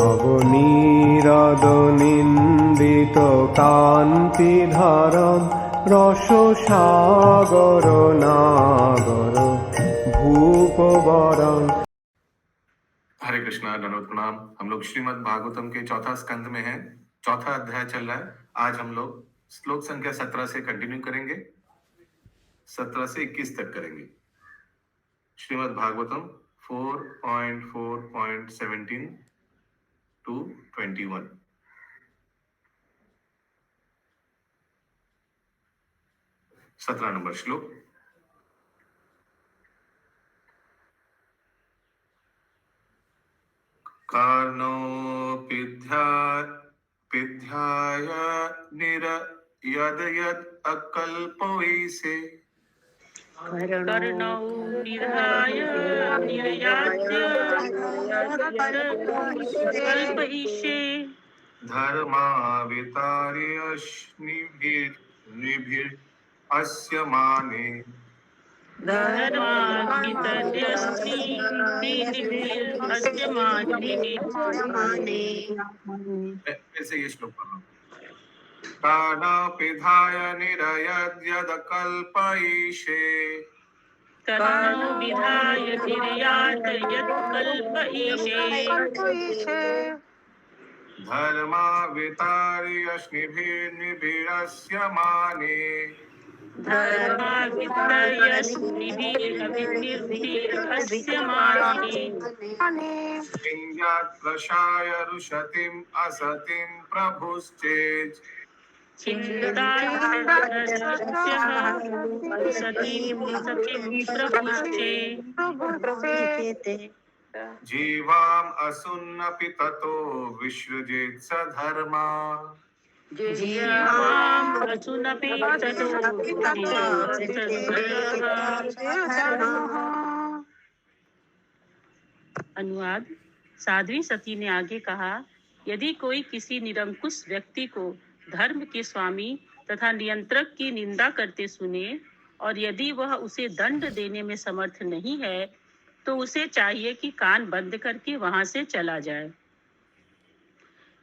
নবনীরদ-নিন্দিত কান্তিধারম রসসাগর নাগর ভূপবরং। हरे कृष्णा, दंडवत प्रणाम। हम लोग श्रीमद् भागवतम के चौथा स्कंद में हैं, चौथा अध्याय चल रहा है। आज हम लोग श्लोक संख्या 17 से कंटिन्यू करेंगे, 17 से 21 तक करेंगे। श्रीमद् भागवतम 4.4.17 to 21। सत्रह नंबर श्लोक। कर्णोऽपिध्याय निरयद् अकल्पवैसे। कर्णौ निधाय निर्यात्य धर्मावितार्यश्निभिर्निभिरस्यमाने। ऐसे ये श्लोक पढ़ो। कर्णोऽपिधाय निरयद्यदकल्पयिषे। कर्णौ विधाय निर्यातयत्कल्पयिषे। धर्मावितार्यश्निभिर्निभिरस्यमाने। चिन्यात्प्रशाय रुशतिम् असतिं प्रभुश्चेत्। जीवाम् असुन्नपि ततो विसृजेत् स धर्मा। अनुवाद। साध्वी सती ने आगे कहा, यदि कोई किसी निरंकुश व्यक्ति को धर्म के स्वामी तथा नियंत्रक की निंदा करते सुने और यदि वह उसे दंड देने में समर्थ नहीं है तो उसे चाहिए कि कान बंद करके वहां से चला जाए।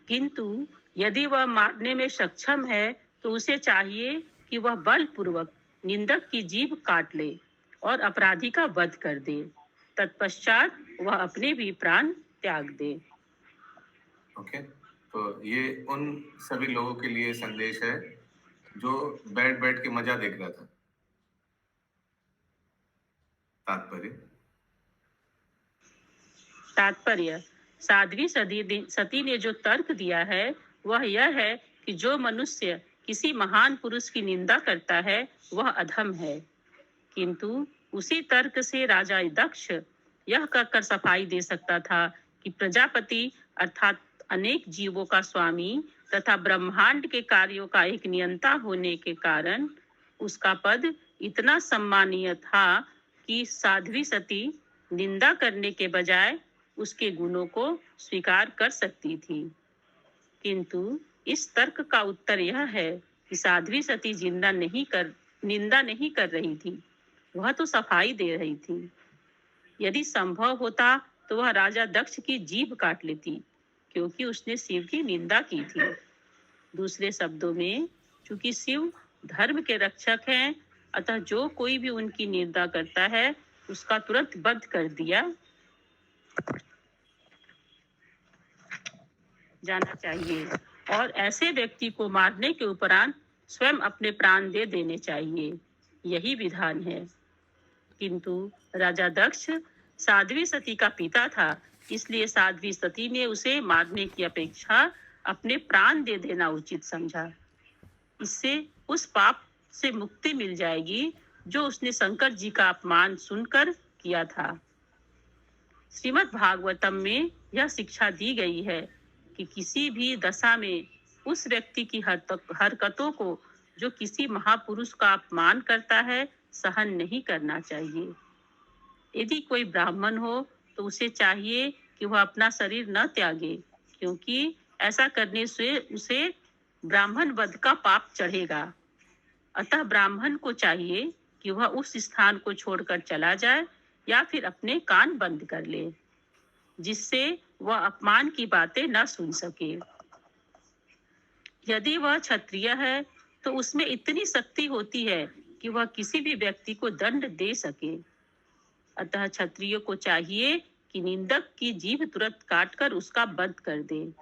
किंतु यदि वह मारने में सक्षम है तो उसे चाहिए कि वह बलपूर्वक निंदक की जीभ काट ले और अपराधी का वध कर दे। तत्पश्चात वह अपने भी प्राण त्याग दे। ओके, तो ये उन सभी लोगों के लिए संदेश है जो बैठ बैठ के मजा देख रहा था। तात्पर्य साध्वी सती ने जो तर्क दिया है वह यह है कि जो मनुष्य किसी महान पुरुष की निंदा करता है वह अधम है। किंतु उसी तर्क से राजा दक्ष यह कहकर सफाई दे सकता था कि प्रजापति अर्थात अनेक जीवों का स्वामी तथा ब्रह्मांड के कार्यों का एक नियंता होने के कारण उसका पद इतना सम्मानीय था कि साध्वी सती निंदा करने के बजाय उसके गुणों को स्वीकार कर सकती थी। किंतु इस तर्क का उत्तर यह है कि साध्वी सती निंदा नहीं कर रही थी, वह तो सफाई दे रही थी। यदि संभव होता तो वह राजा दक्ष की जीभ काट लेती, क्योंकि उसने शिव की निंदा की थी। दूसरे शब्दों में, चूंकि शिव धर्म के रक्षक हैं, अतः जो कोई भी उनकी निंदा करता है उसका तुरंत वध कर दिया जाना चाहिए और ऐसे व्यक्ति को मारने के उपरांत स्वयं अपने प्राण दे देने चाहिए। यही विधान है। किंतु राजा दक्ष साध्वी सती का पिता था, इसलिए साध्वी सती ने उसे मारने की अपेक्षा अपने प्राण दे देना उचित समझा। इससे उस पाप से मुक्ति मिल जाएगी जो उसने शंकर जी का अपमान सुनकर किया था। श्रीमद् भागवतम में यह शिक्षा दी गई है कि किसी भी दशा में उस व्यक्ति की हरकतों को जो किसी महापुरुष का अपमान करता है सहन नहीं करना चाहिए। यदि कोई ब्राह्मण हो तो उसे चाहिए कि वह अपना शरीर न त्यागे, क्योंकि ऐसा करने से उसे ब्राह्मण वध का पाप चढ़ेगा। अतः ब्राह्मण को चाहिए कि वह उस स्थान को छोड़कर चला जाए या फिर अपने कान बंद कर ले, जिससे वह अपमान की बातें न सुन सके। यदि वह क्षत्रिय है तो उसमें इतनी शक्ति होती है कि वह किसी भी व्यक्ति को दंड दे सके। अतः क्षत्रियो को चाहिए कि निंदक की जीभ तुरंत काटकर उसका वध कर दे।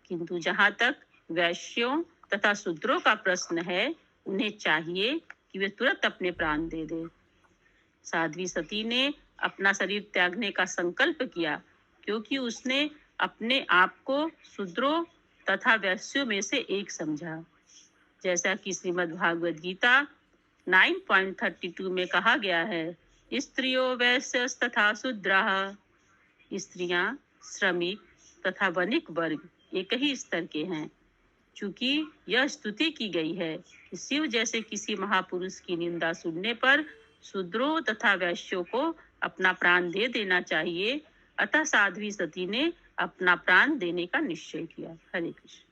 किंतु जहां तक वैश्यों तथा शूद्रों का प्रश्न है, उन्हें चाहिए कि वे तुरंत अपने प्राण दे दे। साध्वी सती ने अपना शरीर त्यागने का संकल्प किया क्योंकि उसने अपने आप को शूद्रों तथा वैश्यों में से एक समझा। जैसा कि श्रीमद् भागवत गीता 9.32 में कहा गया है, स्त्रियो वैश्यस तथा शूद्राः। स्त्रियां, श्रमिक तथा वणिक वर्ग एक ही स्तर के हैं। चूंकि यह स्तुति की गई है कि शिव जैसे किसी महापुरुष की निंदा सुनने पर शूद्रों तथा वैश्यों को अपना प्राण दे देना चाहिए, अतः साध्वी सती ने अपना प्राण देने का निश्चय किया। हरे कृष्ण।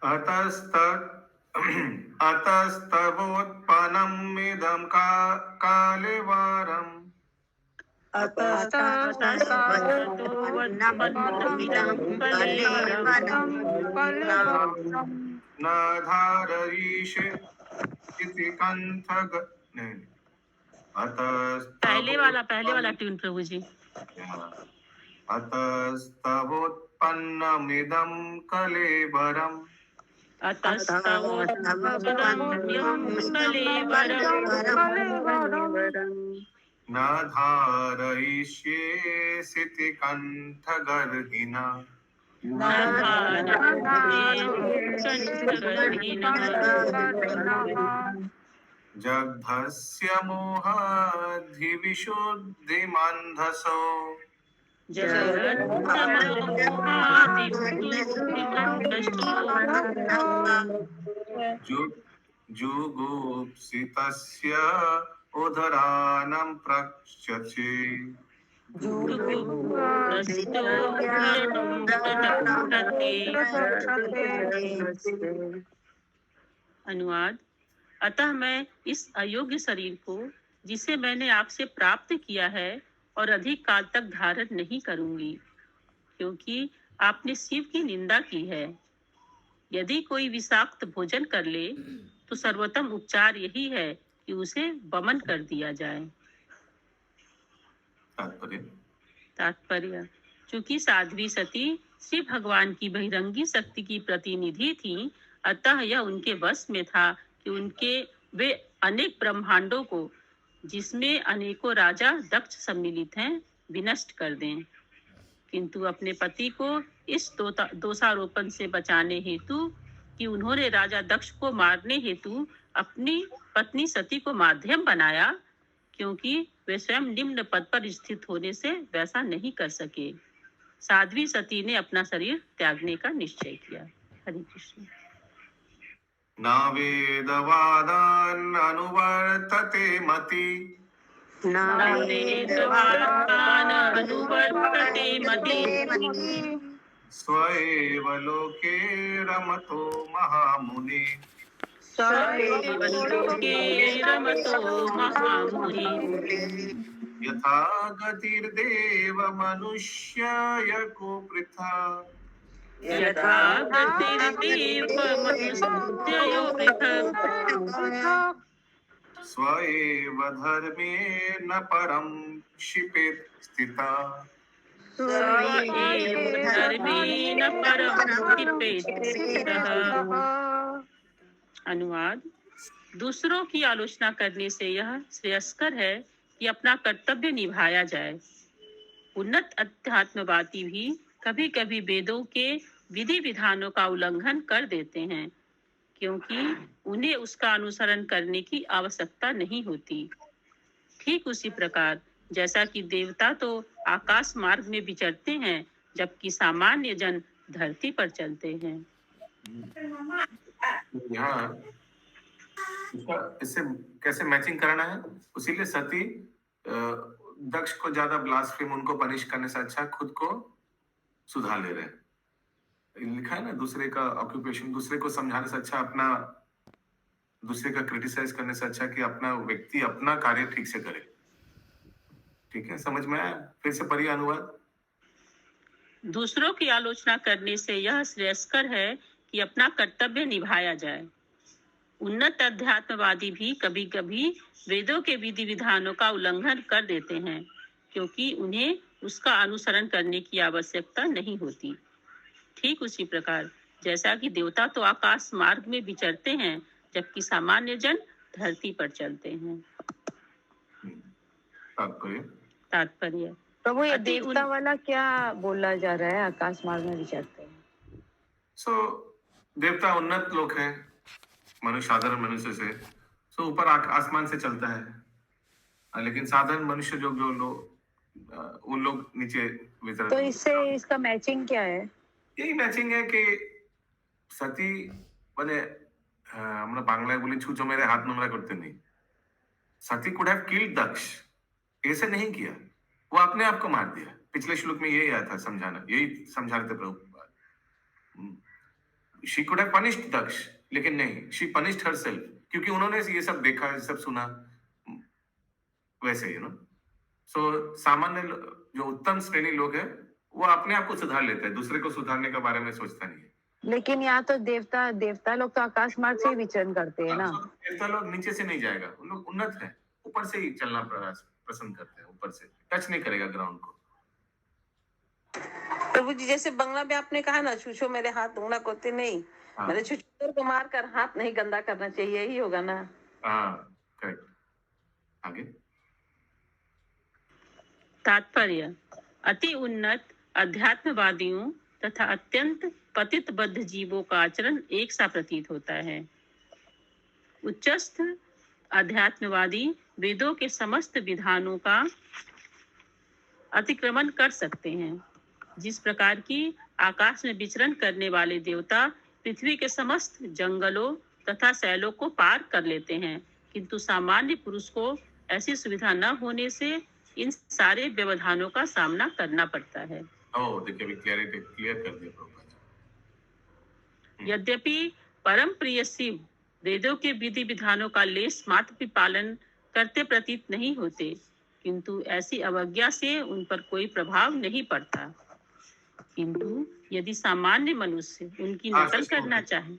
अतस्तवोत्पन्नमिदं कालेवरम् न धारयिष्ये इति कंठग नहीं पहले वाला ट्यून प्रभु जी। अतस्तवोत्पन्नमिदं कलेवरम् न धारयिष्ये सिति कंठगर्हिना जग्धस्य मोहाधिविशुद्धिमन्धसो जुगुप्सितस्य उदरानं प्रक्षचे। अनुवाद। अतः मैं इस अयोग्य शरीर को, जिसे मैंने आपसे प्राप्त किया है, और अधिक काल तक धारण नहीं करूंगी, क्योंकि आपने शिव की निंदा की है। यदि कोई विषाक्त भोजन कर ले तो सर्वोत्तम उपचार यही है कि उसे वमन कर दिया जाए। तात्पर्य। चूंकि साध्वी सती श्री भगवान की बहिरंगी शक्ति की प्रतिनिधि थी, अतः यह उनके वश में था कि वे अनेक ब्रह्मांडों को, जिसमें अनेकों राजा दक्ष सम्मिलित हैं, विनष्ट कर दें। किंतु अपने पति को इस दोषारोपण से बचाने हेतु कि उन्होंने राजा दक्ष को मारने हेतु अपनी पत्नी सती को माध्यम बनाया, क्योंकि वे स्वयं निम्न पद पर स्थित होने से वैसा नहीं कर सके, साध्वी सती ने अपना शरीर त्यागने का निश्चय किया। हरे कृष्ण। नावेदवादान् अनुवर्तते मति स्वएव लोके रमतो महामुनि यथा गतिर्देव मनुष्याय कुपृथा स्वएव धर्मे न परम क्षिपेत् स्थिता। अनुवाद। दूसरों की आलोचना करने से यह श्रेयस्कर है कि अपना कर्तव्य निभाया जाए। उन्नत अध्यात्मवादी भी कभी कभी वेदों के विधि विधानों का उल्लंघन कर देते हैं, क्योंकि उन्हें उसका अनुसरण करने की आवश्यकता नहीं होती। ठीक उसी प्रकार जैसा कि देवता तो आकाश मार्ग में विचरते हैं, जबकि सामान्य जन धरती पर चलते हैं। यहाँ इससे कैसे मैचिंग करना है, उसीलिए सती दक्ष को ज्यादा ब्लास्फेम उनको पनिश करने से अच्छा खुद को सुधार ले रहे हैं। लिखा है ना, दूसरे का ऑक्यूपेशन, दूसरे को समझाने से अच्छा अपना, दूसरे का क्रिटिसाइज करने से अच्छा कि अपना व्यक्ति अपना कार्य ठीक से करे। ठीक है, समझ में आया? फिर से पढ़िए अनुवाद। दूसरों की आलोचना करने से यह श्रेयस्कर है कि अपना कर्तव्य निभाया जाए। उन्नत अध्यात्मवादी भी कभी कभी वेदों के विधि विधानों का उल्लंघन कर देते हैं, क्योंकि उन्हें उसका अनुसरण करने की आवश्यकता नहीं होती। ठीक उसी प्रकार जैसा कि देवता तो आकाश मार्ग में विचरते हैं, जबकि सामान्य जन धरती पर चलते हैं। तात्पर्य प्रभु ये अति देवता उन वाला क्या बोला जा रहा है, आकाश मार्ग में विचरते हैं? सो देवता उन्नत लोग हैं, मनुष्य साधारण मनुष्य से, सो ऊपर आसमान से चलता है, लेकिन साधारण मनुष्य जो जो लोग, उन लोग नीचे विचरण। तो इससे इसका मैचिंग क्या है? यही मैचिंग है कि सती মানে আমরা বাংলায় বলি ছুঁচো মেরে हाथ নোংরা করते नहीं। सती कुड हैव किल्ड दक्ष, ऐसे नहीं किया, वो अपने आप को मार दिया। पिछले श्लोक में यही आया था समझाना, यही समझा रहे थे Prabhupada. She could have punished Daksha, लेकिन नहीं, शी पनिश्ड हरसेल्फ, क्योंकि उन्होंने ये सब देखा, ये सब सुना, वैसे यू नो। सो सामान्य जो उत्तम श्रेणी लोग हैं वो अपने आप को सुधार लेते हैं, दूसरे को सुधारने के बारे में सोचता नहीं है। लेकिन यहाँ तो देवता लोग तो आकाश मार्ग से ही विचरण करते हैं ना। देवता लोग नीचे से नहीं जाएगा, उन लोग उन्नत है, ऊपर से ही चलना पसंद करते हैं, ऊपर से टच नहीं करेगा ग्राउंड को। प्रभु जी, जैसे बंगला में आपने कहा ना, छूछो मेरे हाथ धोना कोते नहीं, हाँ। मेरे छुछोर को मार कर हाथ नहीं गंदा करना चाहिए, यही होगा ना? हाँ, करेक्ट। आगे तात्पर्य अति उन्नत अध्यात्मवादियों तथा अत्यंत पतित बद्ध जीवों का आचरण एक सा प्रतीत होता है। उच्चस्थ अध्यात्मवादी वेदों के समस्त विधानों का अतिक्रमण कर सकते हैं। जिस प्रकार की आकाश में विचरण करने वाले देवता पृथ्वी के समस्त जंगलों तथा शैलों को पार कर लेते हैं, किंतु सामान्य पुरुष को ऐसी सुविधा न होने से इन सारे व्यवधानों का सामना करना पड़ता है। देखिए अभी क्लियर कर दिया प्रभुपाद। यद्यपि परम प्रिय शिव वेदों के विधि विधानों का लेस मात्र भी पालन करते प्रतीत नहीं होते, किंतु ऐसी अवज्ञा से उन पर कोई प्रभाव नहीं पड़ता। किंतु यदि सामान्य मनुष्य उनकी नकल करना चाहे।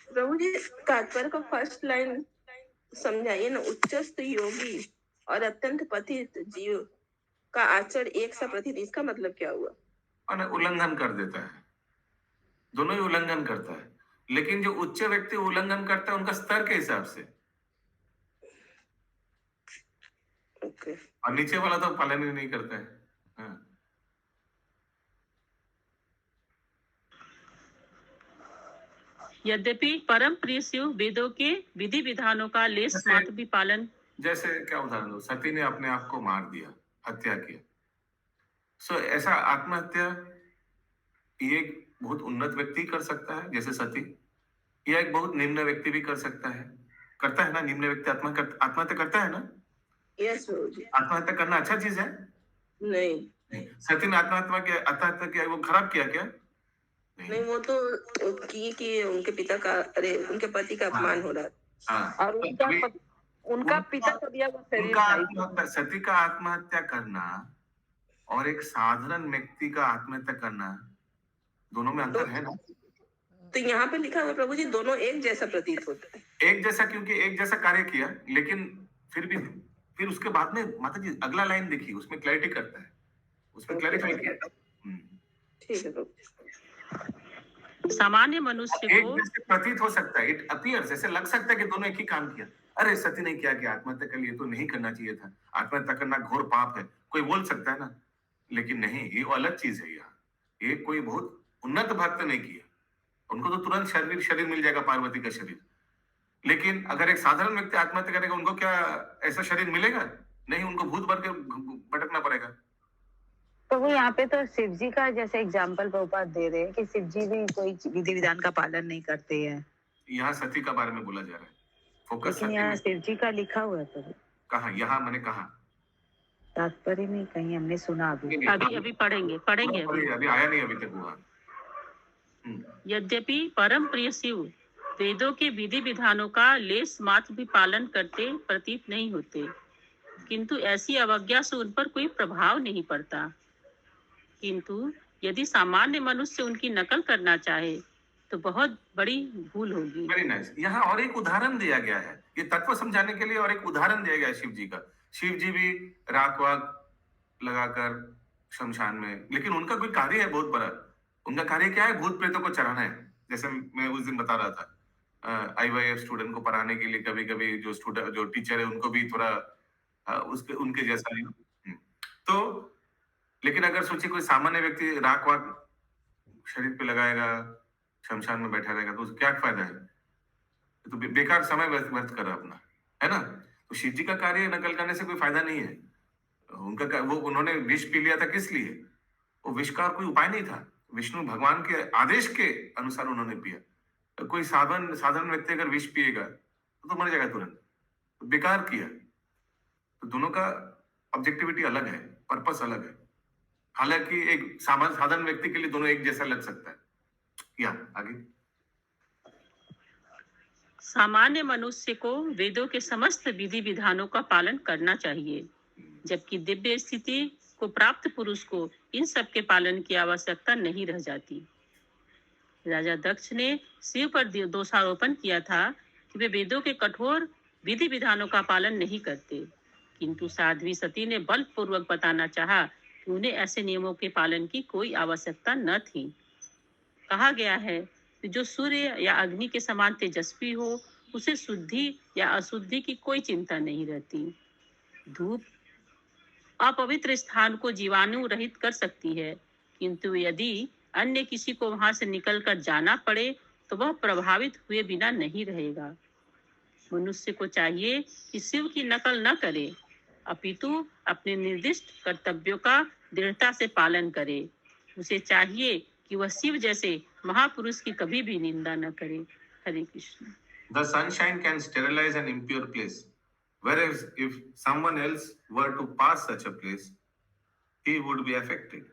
प्रभु जी, तात्पर्य का फर्स्ट लाइन समझाइए ना। उच्चस्थ योगी और अत्यंत पतित जीव का आचरण एक सा प्रतीत, इसका मतलब क्या हुआ? उल्लंघन कर देता है, दोनों ही उल्लंघन करता है, लेकिन जो उच्च व्यक्ति उल्लंघन करता है उनका स्तर के हिसाब से, और नीचे वाला तो पालन ही नहीं करता है। हाँ। यद्यपि परम प्रिय शिव वेदों के विधि विधानों का लेस मात्र भी पालन। जैसे क्या उदाहरण दो, सती ने अपने आप को मार दिया, हत्या किया। सो ऐसा आत्महत्या ये एक बहुत उन्नत व्यक्ति कर सकता है जैसे सती, या एक बहुत निम्न व्यक्ति भी कर सकता है, करता है ना। निम्न व्यक्ति आत्महत्या करता है ना। यस प्रभु जी। आत्महत्या करना अच्छा चीज है? नहीं। सती ने आत्महत्या किया, वो खराब किया क्या? नहीं, वो तो कि उनके पिता का, अरे उनके पति का अपमान हो रहा। हाँ। और उनका पिता का दिया हुआ शरीर। सती का आत्महत्या करना और एक साधारण व्यक्ति का आत्महत्या करना, दोनों में अंतर है ना। तो यहाँ पे लिखा हुआ प्रभु जी, दोनों एक जैसा प्रतीत होता है। एक जैसा, क्योंकि एक जैसा कार्य किया, लेकिन फिर उसके बाद में माता जी अगला लाइन देखिए, उसमें क्लैरिटी करता है, उसमें क्लैरिफाई किया। ठीक है प्रभु। सामान्य मनुष्य एक को जैसे प्रतीत हो सकता है, इट अपीयर्स, ऐसे लग सकता है कि दोनों एक ही काम किया। अरे सती ने क्या किया, आत्महत्या कर लिए, तो नहीं करना चाहिए था, आत्महत्या करना घोर पाप है, कोई बोल सकता है ना। लेकिन नहीं, ये अलग चीज है। यहाँ ये कोई बहुत उन्नत भक्त ने किया, उनको तो तुरंत शरीर मिल जाएगा, पार्वती का शरीर। लेकिन अगर एक साधारण व्यक्ति आत्महत्या करेगा, उनको क्या ऐसा शरीर मिलेगा? नहीं, उनको भूत भर के भटकना पड़ेगा। तो वो यहाँ पे तो शिव जी का जैसे एग्जाम्पल प्रभुपाद दे रहे हैं कि शिव जी भी कोई विधि विधान का पालन नहीं करते हैं। यहाँ सती का बारे में बोला जा रहा है, फोकस। लेकिन यहाँ शिव जी का लिखा हुआ है प्रभु। कहाँ? यहाँ मैंने कहा तात्पर्य में कहीं हमने सुना। अभी अभी पढ़ेंगे अभी आया नहीं, अभी तक हुआ। यद्यपि परम प्रिय शिव वेदों के विधि विधानों का लेस मात्र भी पालन करते प्रतीत नहीं होते, किंतु ऐसी अवज्ञा से उन पर कोई प्रभाव नहीं पड़ता। किंतु यदि सामान्य मनुष्य उनकी नकल करना चाहे तो बहुत बड़ी भूल होगी। Very nice. यहाँ और एक उदाहरण दिया गया है, ये तत्व समझाने के लिए और एक उदाहरण दिया गया है शिव जी का। शिव जी भी राख वाक लगाकर शमशान में, लेकिन उनका कोई कार्य है बहुत बड़ा। उनका कार्य क्या है? भूत प्रेतों को चढ़ाना है। जैसे मैं उस दिन बता रहा था, IYF स्टूडेंट को पढ़ाने के लिए कभी कभी जो टीचर है उनको भी थोड़ा उसके उनके जैसा ही। तो लेकिन अगर सोचिए कोई सामान्य व्यक्ति राख वाक शरीर पे लगाएगा, शमशान में बैठा रहेगा, तो उसका क्या फायदा है? तो बेकार समय व्यर्थ कर रहा अपना, है ना? तो शिव जी का कार्य नकल करने से कोई फायदा नहीं है। वो उन्होंने विष पी लिया था, किस लिए? वो विष का कोई उपाय नहीं था, विष्णु भगवान के आदेश के अनुसार उन्होंने पिया। तो कोई साधारण व्यक्ति अगर विष पिएगा तो मर जाएगा तुरंत, तो बेकार किया। तो दोनों का ऑब्जेक्टिविटी अलग है, पर्पस अलग है। हालांकि एक साधारण व्यक्ति के लिए दोनों एक जैसा लग सकता है। या आगे, सामान्य मनुष्य को वेदों के समस्त विधि विधानों का पालन करना चाहिए, जबकि दिव्य स्थिति को प्राप्त पुरुष को इन सब के पालन की आवश्यकता नहीं रह जाती। राजा दक्ष ने शिव पर दोषारोपण किया था कि वे वेदों के कठोर विधि विधानों का पालन नहीं करते, किंतु साध्वी सती ने बलपूर्वक बताना चाहा कि उन्हें ऐसे नियमों के पालन की कोई आवश्यकता न थी। कहा गया है कि जो सूर्य या अग्नि के समान तेजस्वी हो, उसे शुद्धि या अशुद्धि की कोई चिंता नहीं रहती। धूप अपवित्र स्थान को जीवाणु रहित कर सकती है, किंतु यदि अन्य किसी को वहां से निकलकर जाना पड़े तो वह प्रभावित हुए बिना नहीं रहेगा। मनुष्य को चाहिए कि शिव की नकल न करे, अपितु अपने निर्दिष्ट कर्तव्यों का दृढ़ता से पालन करे। उसे चाहिए कि वह शिव जैसे महापुरुष की कभी भी निंदा न करे। हरे Krishna. The sunshine can sterilize an impure place, whereas if someone else were to pass such a place, he would be affected.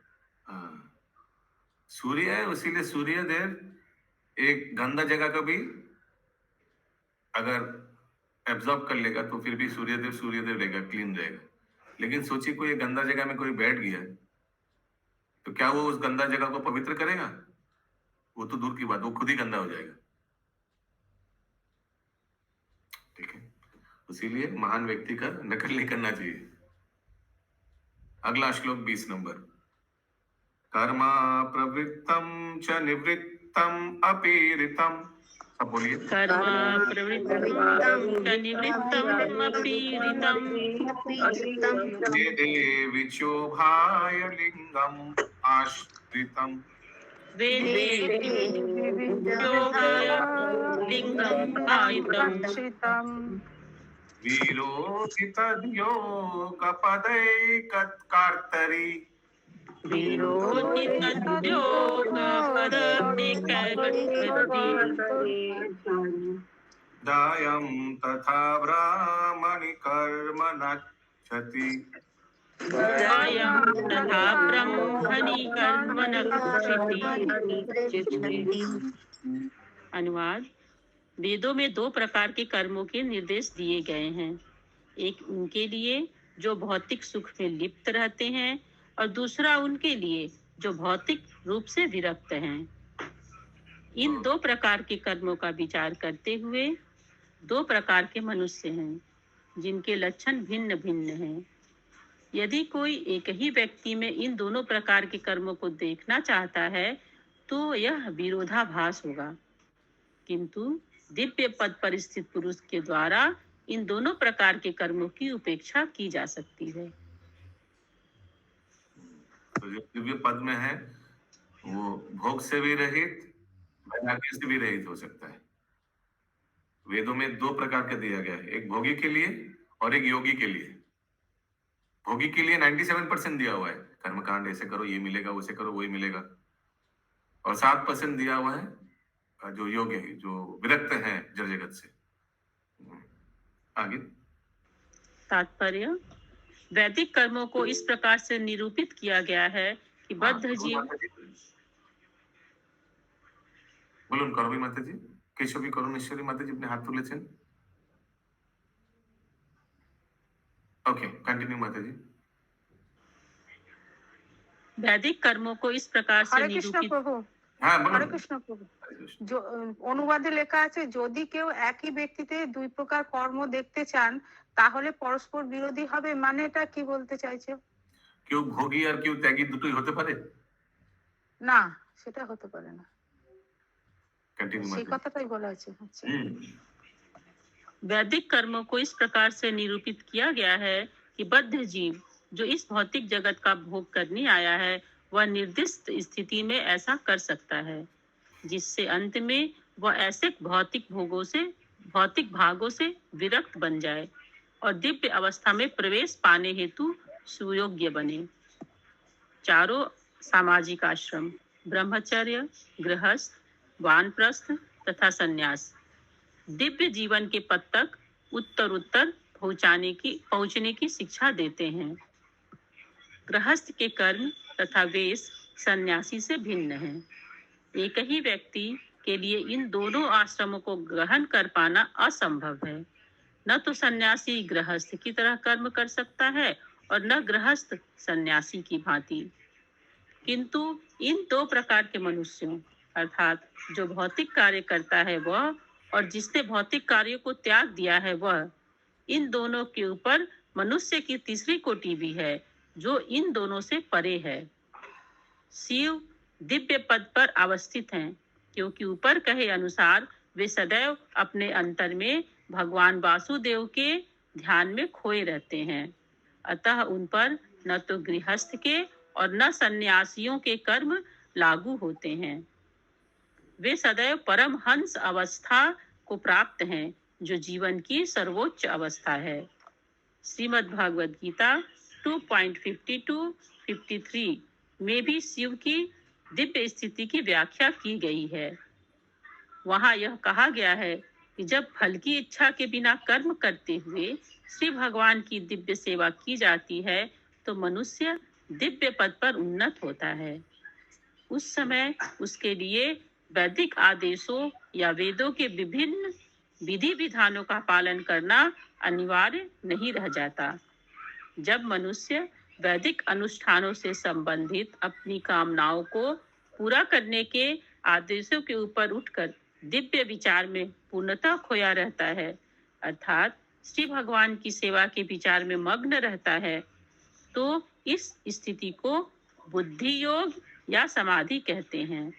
सूर्य है, इसीलिए सूर्य देव एक गंदा जगह का भी अगर एब्जॉर्ब कर लेगा तो फिर भी सूर्य देव रहेगा, क्लीन रहेगा। लेकिन सोचिए कोई गंदा जगह में कोई बैठ गया तो क्या वो उस गंदा जगह को पवित्र करेगा? वो तो दूर की बात, वो खुद ही गंदा हो जाएगा। ठीक है, इसीलिए महान व्यक्ति का नकल नहीं करना चाहिए। अगला श्लोक 20 नंबर। कर्मा प्रवृत्तम च निवृत्तम अपीरितम। अब बोलिए। कर्मा प्रवृत्तम च निवृत्तम अपीरितम वेदे विचोभाय लिंगम आश्रितम। वेदे विचोभाय लिंगम आश्रितम। वीरोऽसि तद्योगपदैकत्कर्तरि। विरोधि दायं तथा ब्राह्मणि कर्म नक्षति। अनुवाद। वेदों में दो प्रकार के कर्मों के निर्देश दिए गए हैं, एक उनके लिए जो भौतिक सुख में लिप्त रहते हैं और दूसरा उनके लिए जो भौतिक रूप से विरक्त हैं। इन दो प्रकार के कर्मों का विचार करते हुए दो प्रकार के मनुष्य हैं जिनके लक्षण भिन्न भिन्न हैं। यदि कोई एक ही व्यक्ति में इन दोनों प्रकार के कर्मों को देखना चाहता है तो यह विरोधाभास होगा, किंतु दिव्य पद पर स्थित पुरुष के द्वारा इन दोनों प्रकार के कर्मों की उपेक्षा की जा सकती है। तो जो दिव्य पद में है वो भोग से भी रहित, वैराग्य से भी रहित हो सकता है। वेदों में दो प्रकार का दिया गया है, एक भोगी के लिए और एक योगी के लिए। भोगी के लिए 97% दिया हुआ है, कर्मकांड ऐसे करो ये मिलेगा, वैसे करो वही मिलेगा, और 7% दिया हुआ है जो योगी है, जो विरक्त हैं जड़ जगत से। आगे तात्पर्य। वैदिक कर्मों को इस प्रकार से निरूपित किया गया है कि बद्ध जीव বলুন করবী মাতাজি, কেশবী করুণেশ্বরী মাতাজি আপনি হাত তুলেছেন। ओके, कंटिन्यू माताजी। वैदिक कर्मों को इस प्रकार से হরে কৃষ্ণ निरूपित। প্রভু, हाँ बोलो। হরে কৃষ্ণ প্রভু। অনুবাদে লেখা আছে, যদি কেউ একই ব্যক্তিতে দুই প্রকার কর্ম দেখতে চান তাহলে পরস্পর বিরোধী হবে, মানে এটা কি বলতে চাইছে? কেউ ভোগী আর কেউ ত্যাগী দুটোই হতে পারে? না, সেটা হতে পারে না, कंटिन्यू সেই माताजी। কথাটাই বলা আছে। আচ্ছা, वैदिक कर्मों को इस प्रकार से निरूपित किया गया है कि बद्ध जीव जो इस भौतिक जगत का भोग करने आया है वह निर्दिष्ट स्थिति में ऐसा कर सकता है जिससे अंत में वह ऐसे भौतिक भागों से विरक्त बन जाए और दिव्य अवस्था में प्रवेश पाने हेतु सुयोग्य बने। चारों सामाजिक आश्रम ब्रह्मचर्य, गृहस्थ, वानप्रस्थ तथा संन्यास दिव्य जीवन के पद तक उत्तर पहुंचने की शिक्षा देते हैं। गृहस्थ के कर्म तथा वेश सन्यासी से भिन्न हैं। एक ही व्यक्ति के लिए इन दोनों आश्रमों को ग्रहण कर पाना असंभव है। न तो सन्यासी गृहस्थ की तरह कर्म कर सकता है और न गृहस्थ सन्यासी की भांति। किंतु इन दो प्रकार के मनुष्यों अर्थात जो भौतिक कार्य करता है वह और जिसने भौतिक कार्यों को त्याग दिया है वह, इन दोनों के ऊपर मनुष्य की तीसरी कोटि भी है जो इन दोनों से परे है। शिव दिव्य पद पर अवस्थित हैं क्योंकि ऊपर कहे अनुसार वे सदैव अपने अंतर में भगवान वासुदेव के ध्यान में खोए रहते हैं। अतः उन पर न तो गृहस्थ के और न सन्यासियों के कर्म लागू होते हैं। वे सदैव परमहंस अवस्था को प्राप्त हैं जो जीवन की सर्वोच्च अवस्था है। श्रीमद् भागवत गीता 2.52-53 में भी शिव की दिव्य स्थिति की व्याख्या की गई है। वहां यह कहा गया है कि जब फल की इच्छा के बिना कर्म करते हुए श्री भगवान की दिव्य सेवा की जाती है तो मनुष्य दिव्य पद पर उन्नत होता है। उस समय उसके लिए वैदिक आदेशों या वेदों के विभिन्न विधि विधानों का पालन करना अनिवार्य नहीं रह जाता। जब मनुष्य वैदिक अनुष्ठानों से संबंधित अपनी कामनाओं को पूरा करने के आदेशों के ऊपर उठकर दिव्य विचार में पूर्णतः खोया रहता है अर्थात श्री भगवान की सेवा के विचार में मग्न रहता है, तो इस स्थिति को बुद्धि योग या समाधि कहते हैं।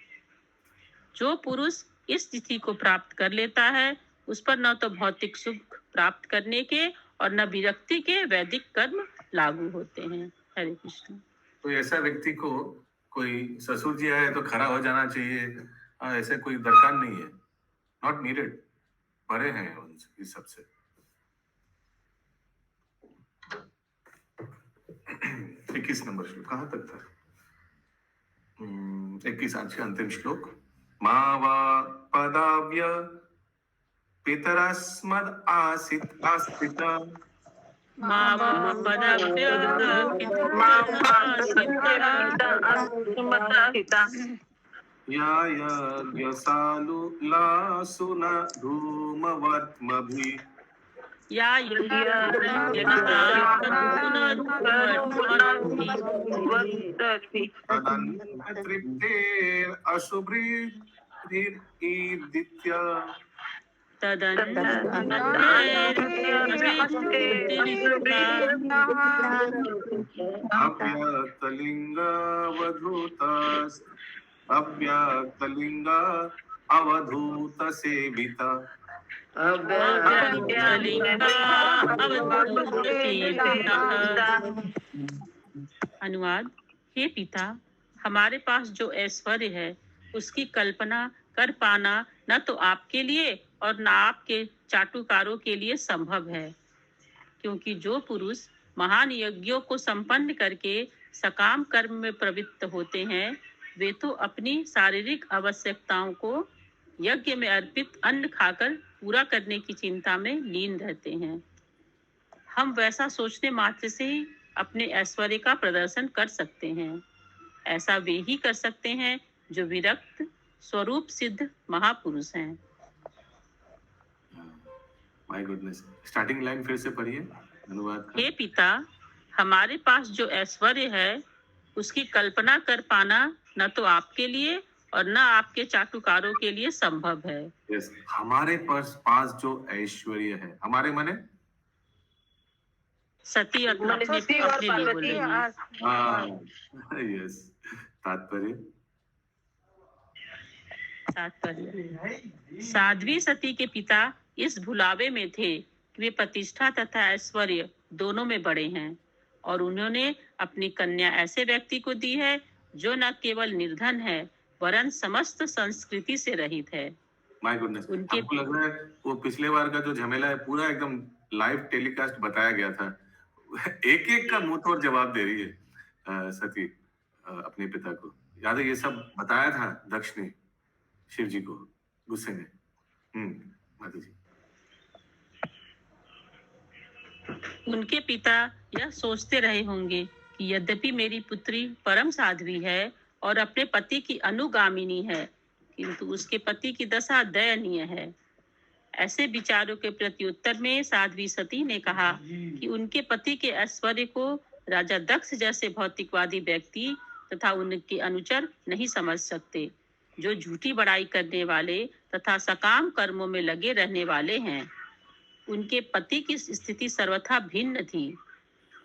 जो पुरुष इस स्थिति को प्राप्त कर लेता है उस पर न तो भौतिक सुख प्राप्त करने के और न विरक्ति के वैदिक कर्म लागू होते हैं। हरे कृष्ण। तो ऐसा व्यक्ति को कोई ससुर जी आए तो खड़ा हो जाना चाहिए, ऐसे कोई दरकार नहीं है, नॉट नीडेड, परे हैं इस सबसे। 21 नंबर श्लोक कहाँ तक था? 21 आज का अंतिम श्लोक। मावा पदाव्य पितरस्मद आस्थिता यायज्ञसालुलासुना धूमवर्त्मभिः तदन्नतृप्तेरशुभ्रीर्ईदित्य अव्यक्तलिंग अवधूत सेविता। अनुवाद। हे पिता, हमारे पास जो ऐश्वर्य है उसकी कल्पना कर पाना न तो आपके लिए और न आपके चाटुकारों के लिए संभव है, क्योंकि जो पुरुष महान यज्ञों को संपन्न करके सकाम कर्म में प्रवृत्त होते हैं वे तो अपनी शारीरिक आवश्यकताओं को यज्ञ में अर्पित अन्न खाकर पूरा करने की चिंता में लीन रहते हैं। हम वैसा सोचने मात्र से ही अपने ऐश्वर्य का प्रदर्शन कर सकते हैं। ऐसा वे ही कर सकते हैं जो विरक्त, स्वरूप सिद्ध महापुरुष हैं। माय गुडनेस, स्टार्टिंग लाइन फिर से पढ़िए अनुवाद का। हे पिता, हमारे पास जो ऐश्वर्य है उसकी कल्पना कर पाना न तो आपके लिए और न आपके चाटुकारों के लिए संभव है। यस, हमारे पास जो ऐश्वर्य है, हमारे माने सती और माने अपने सती और अपने लिए बोल पार्वती, रही हैं। हाँ, यस, तात्पर्य साध्वी सती के पिता इस भुलावे में थे कि वे प्रतिष्ठा तथा ऐश्वर्य दोनों में बड़े हैं और उन्होंने अपनी कन्या ऐसे व्यक्ति को दी है जो न केवल निर्धन है वरन समस्त संस्कृति से रहित है। माय गुडनेस, उनके आपको लग रहा है वो पिछले बार का जो झमेला है पूरा एकदम लाइव टेलीकास्ट बताया गया था। एक एक का मुंह तोड़ जवाब दे रही है सती अपने पिता को। याद है ये सब बताया था दक्ष ने शिव जी को गुस्से में। माता जी, उनके पिता यह सोचते रहे होंगे कि यद्यपि मेरी पुत्री परम साध्वी है और अपने पति की अनुगामिनी है, किंतु उसके पति की दशा दयनीय है। ऐसे विचारों के प्रत्युत्तर में साध्वी सती ने कहा कि उनके पति के ऐश्वर्य को राजा दक्ष जैसे भौतिकवादी व्यक्ति तथा उनके अनुचर नहीं समझ सकते, जो झूठी बड़ाई करने वाले तथा सकाम कर्मों में लगे रहने वाले हैं। उनके पति की स्थिति सर्वथा भिन्न थी।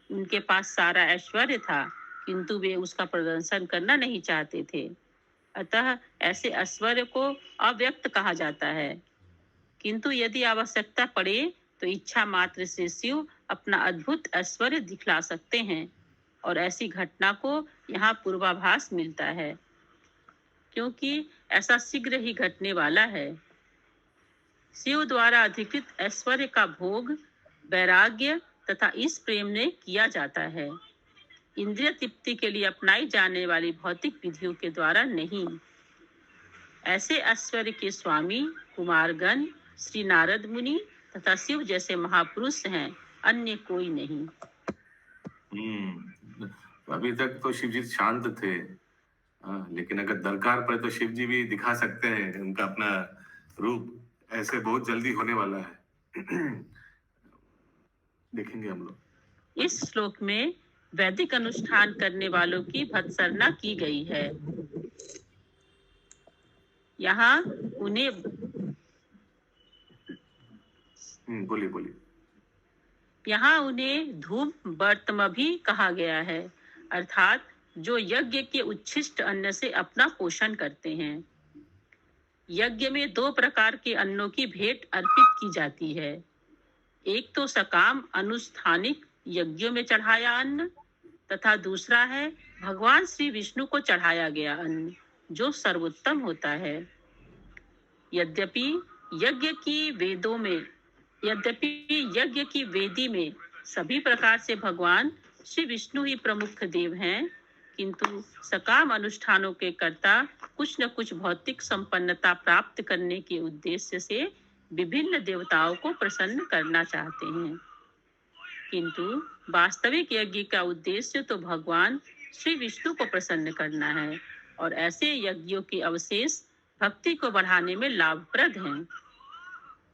उनके पास सारा ऐश्वर्य था, किंतु वे उसका प्रदर्शन करना नहीं चाहते थे। अतः ऐसे ऐश्वर्य को अव्यक्त कहा जाता है। किंतु यदि आवश्यकता पड़े तो इच्छा मात्र से शिव अपना अद्भुत ऐश्वर्य दिखला सकते हैं, और ऐसी घटना को यहाँ पूर्वाभास मिलता है, क्योंकि ऐसा शीघ्र ही घटने वाला है। शिव द्वारा अधिकृत ऐश्वर्य का भोग वैराग्य तथा इस प्रेम ने किया जाता है, इंद्रिय तृप्ति के लिए अपनाई जाने वाली भौतिक विधियों के द्वारा नहीं। ऐसे ऐश्वर्य के स्वामी कुमारगण, श्री नारद मुनि तथा शिव जैसे महापुरुष हैं, अन्य कोई नहीं। अभी तक तो शिव जी शांत थे, लेकिन अगर दरकार पड़े तो शिव जी भी दिखा सकते हैं उनका अपना रूप। ऐसे बहुत जल्दी होने वाला है। देखेंगे हम लोग। इस श्लोक में वैदिक अनुष्ठान करने वालों की भत्सना की गई है। यहाँ उन्हें बोलिए। यहाँ उन्हें धूम वर्तम भी कहा गया है, अर्थात जो यज्ञ के उच्छिष्ट अन्न से अपना पोषण करते हैं। यज्ञ में दो प्रकार के अन्नों की भेंट अर्पित की जाती है। एक तो सकाम अनुष्ठानिक यज्ञों में चढ़ाया अन्न, तथा दूसरा है भगवान श्री विष्णु को चढ़ाया गया अन्न, जो सर्वोत्तम होता है। यद्यपि यज्ञ की वेदी में सभी प्रकार से भगवान श्री विष्णु ही प्रमुख देव हैं, किंतु सकाम अनुष्ठानों के कर्ता कुछ न कुछ भौतिक संपन्नता प्राप्त करने के उद्देश्य से विभिन्न देवताओं को प्रसन्न करना चाहते हैं। किंतु वास्तविक यज्ञ का उद्देश्य तो भगवान श्री विष्णु को प्रसन्न करना है, और ऐसे यज्ञों के अवशेष भक्ति को बढ़ाने में लाभप्रद हैं।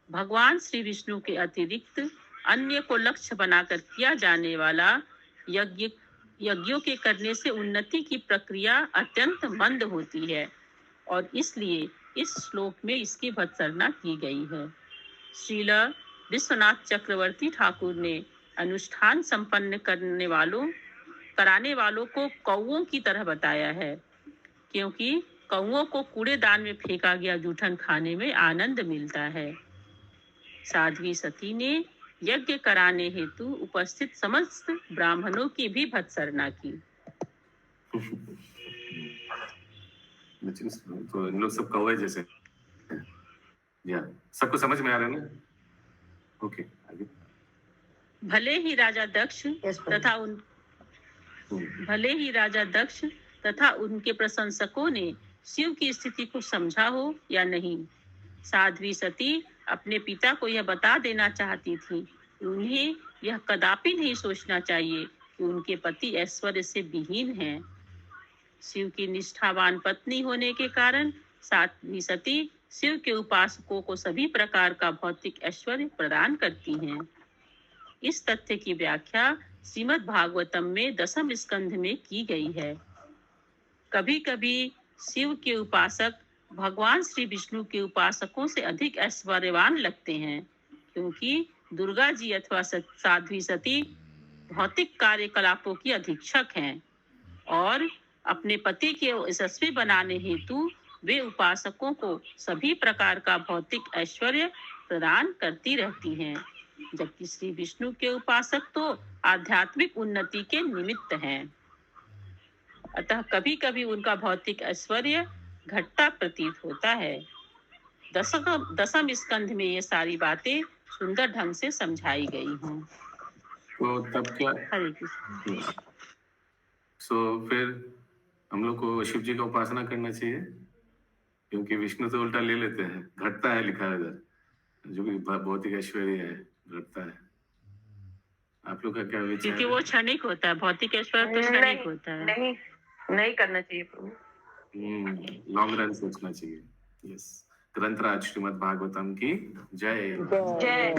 भगवान श्री विष्णु के अतिरिक्त अन्य को लक्ष्य बनाकर किया जाने वाला यज्ञों के करने से उन्नति की प्रक्रिया अत्यंत मंद होती है, और इसलिए इस श्लोक में इसकी भत्सना की गई है। श्रील विश्वनाथ चक्रवर्ती ठाकुर ने अनुष्ठान संपन्न कराने वालों को कौओं की तरह बताया है, क्योंकि कौओं को कूड़ेदान में फेंका गया जूठन खाने में आनंद मिलता है। साध्वी सती ने यज्ञ कराने हेतु उपस्थित समस्त ब्राह्मणों की भी भत्सना की। तो इन लोग सब कौवे जैसे, या सबको समझ में आ रहा है ना? ओके, आगे। भले ही राजा दक्ष तथा उनके प्रशंसकों ने शिव की स्थिति को समझा हो या नहीं, साध्वी सती अपने पिता को यह बता देना चाहती थी। उन्हें यह कदापि नहीं सोचना चाहिए कि उनके पति ऐश्वर्य से विहीन हैं। शिव की निष्ठावान पत्नी होने के कारण साध्वी सती शिव के उपासकों को सभी प्रकार का भौतिक ऐश्वर्य प्रदान करती हैं। इस तथ्य की व्याख्या श्रीमद् भागवतम में 10वें स्कंध में की गई है। कभी कभी शिव के उपासक भगवान श्री विष्णु के उपासकों से अधिक ऐश्वर्यवान लगते हैं, क्योंकि दुर्गा जी अथवा साध्वी सती भौतिक कार्यकलापों की अधीक्षक हैं और अपने पति के यशस्वी बनाने हेतु वे उपासकों को सभी प्रकार का भौतिक ऐश्वर्य प्रदान करती रहती हैं, जबकि श्री विष्णु के उपासक तो आध्यात्मिक उन्नति के निमित्त हैं। अतः कभी कभी उनका भौतिक ऐश्वर्य घटता प्रतीत होता है। 10वें स्कंध में ये सारी बातें सुंदर ढंग से समझाई गई हैं। तो तब क्या हरे कृष्ण। फिर हम लोग को शिव जी का उपासना करना चाहिए, क्योंकि विष्णु तो उल्टा ले लेते हैं, घटता है लिखा है इधर, जो भी भौतिक ऐश्वर्य है घटता है। आप लोग का क्या विचार क्योंकि है? वो क्षणिक होता है, भौतिक ऐश्वर्य तो क्षणिक होता है। नहीं करना चाहिए प्रभु। लॉन्ग रन सोचना चाहिए। यस, ग्रंथराज श्रीमद् भागवतम की जय। जय।